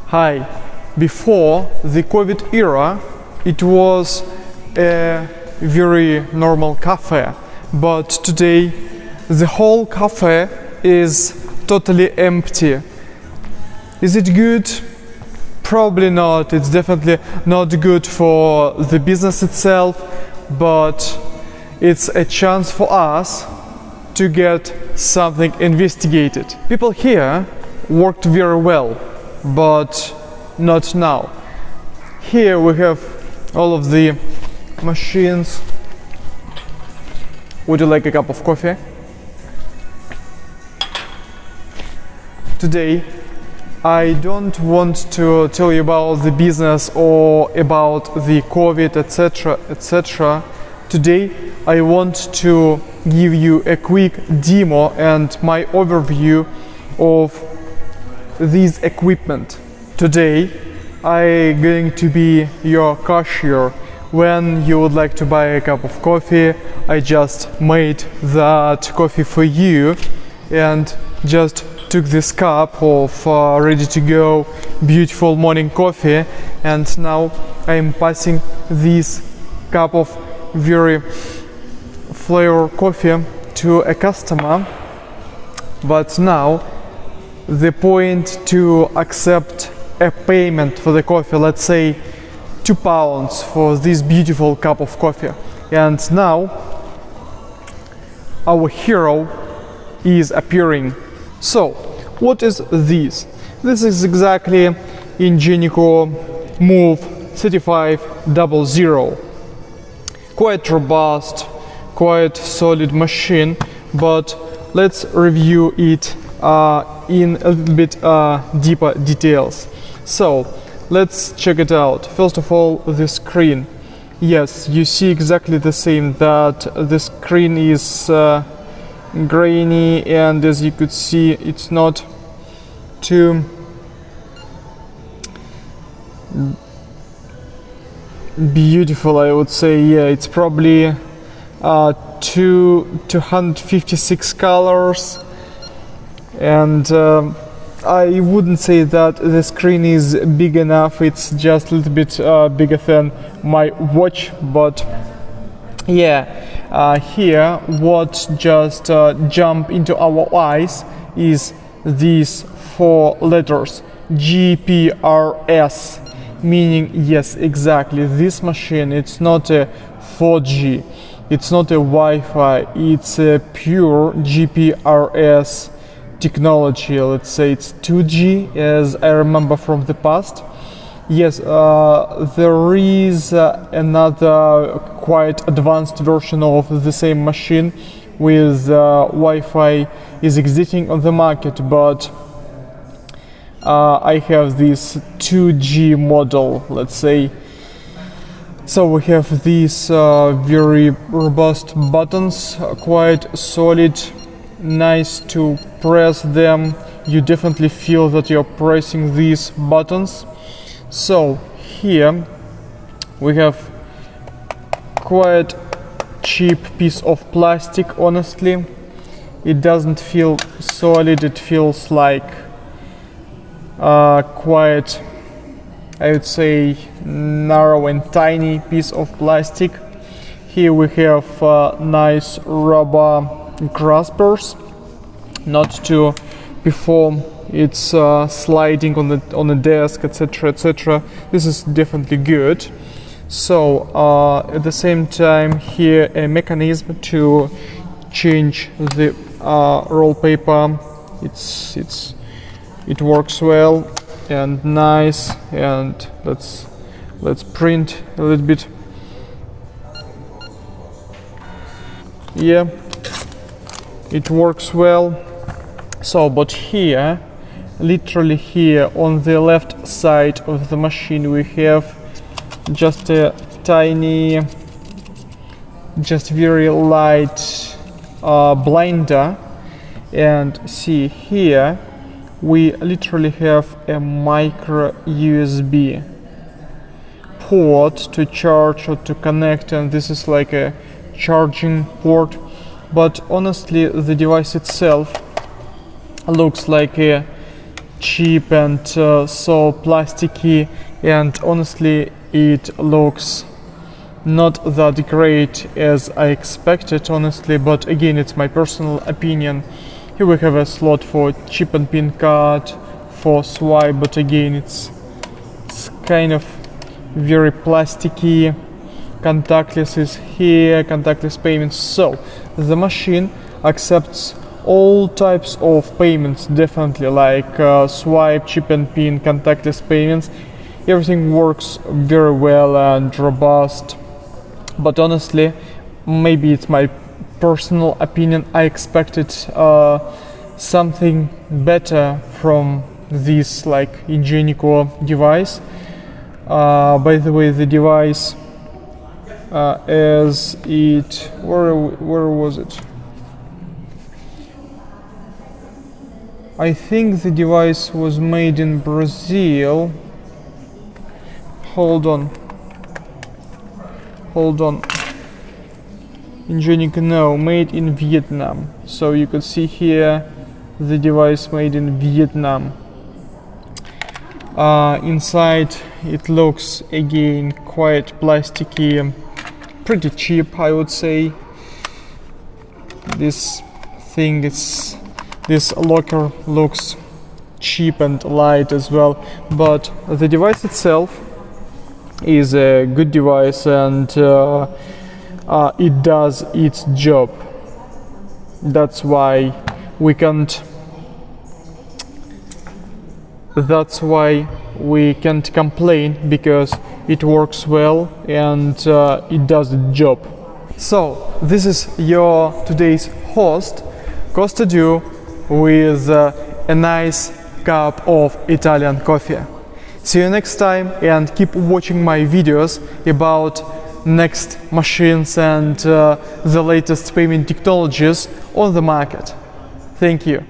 Hi. Before the COVID era, it was a very normal cafe, but today the whole cafe is totally empty. Is it good? Probably not. It's definitely not good for the business itself, but it's a chance for us to get something investigated. People here worked very well, but not now. Here we have all of the machines. Would you like a cup of coffee? Today I don't want to tell you about the business or about the COVID, etc., etc. Today I want to give you a quick demo and my overview of this equipment. Today I'm going to be your cashier. When you would like to buy a cup of coffee, I just made that coffee for you and just took this cup of ready-to-go beautiful morning coffee, and now I'm passing this cup of very flavor coffee to a customer. But now the point to accept a payment for the coffee, let's say £2 for this beautiful cup of coffee. And now our hero is appearing. So what is this? This is exactly Ingenico Move 3500. Quite robust, quite solid machine, but let's review it in a little bit deeper details. So let's check it out. First of all, the screen. Yes, you see exactly the same, that the screen is grainy, and as you could see, it's not too beautiful, I would say. Yeah, it's probably 256 colors, and I wouldn't say that the screen is big enough. It's just a little bit bigger than my watch, but yeah, here what just jump into our eyes is these 4 letters GPRS, meaning, yes, exactly, this machine, it's not a 4G, it's not a Wi-Fi, it's a pure GPRS technology. Let's say it's 2G, as I remember from the past. Yes, there is another quite advanced version of the same machine with Wi-Fi is existing on the market, but I have this 2G model, let's say. So we have these very robust buttons, quite solid, nice to press them. You definitely feel that you're pressing these buttons. So here we have quite cheap piece of plastic. Honestly, it doesn't feel solid, it feels like quite, I would say, narrow and tiny piece of plastic. Here we have nice rubber graspers, not to perform its sliding on the desk, etc., etc. This is definitely good. So at the same time, here a mechanism to change the roll paper. It works well and nice. And let's print a little bit. Yeah, it works well. So, but here, literally here on the left side of the machine, we have just a tiny, just very light blinder. And see here, we literally have a micro USB port to charge or to connect, and this is like a charging port. But honestly, the device itself looks like a cheap and so plasticky, and honestly it looks not that great as I expected, honestly, but again, it's my personal opinion. Here we have a slot for chip and pin card, for swipe, but again, it's kind of very plasticky. Contactless is here, contactless payments. So the machine accepts all types of payments, definitely, like swipe, chip and pin, contactless payments. Everything works very well and robust. But honestly, maybe it's my personal opinion, I expected something better from this like Ingenico device. By the way, the device as it, where was it? I think the device was made in Brazil. Hold on. Ingenico, no, made in Vietnam. So you could see here the device made in Vietnam. Inside it looks again quite plasticky, pretty cheap, I would say. This locker looks cheap and light as well, but the device itself is a good device, and it does its job. That's why we can't complain, because it works well and it does the job. So this is your today's host, Costa Du, with a nice cup of Italian coffee. See you next time, and keep watching my videos about next machines and the latest payment technologies on the market. Thank you.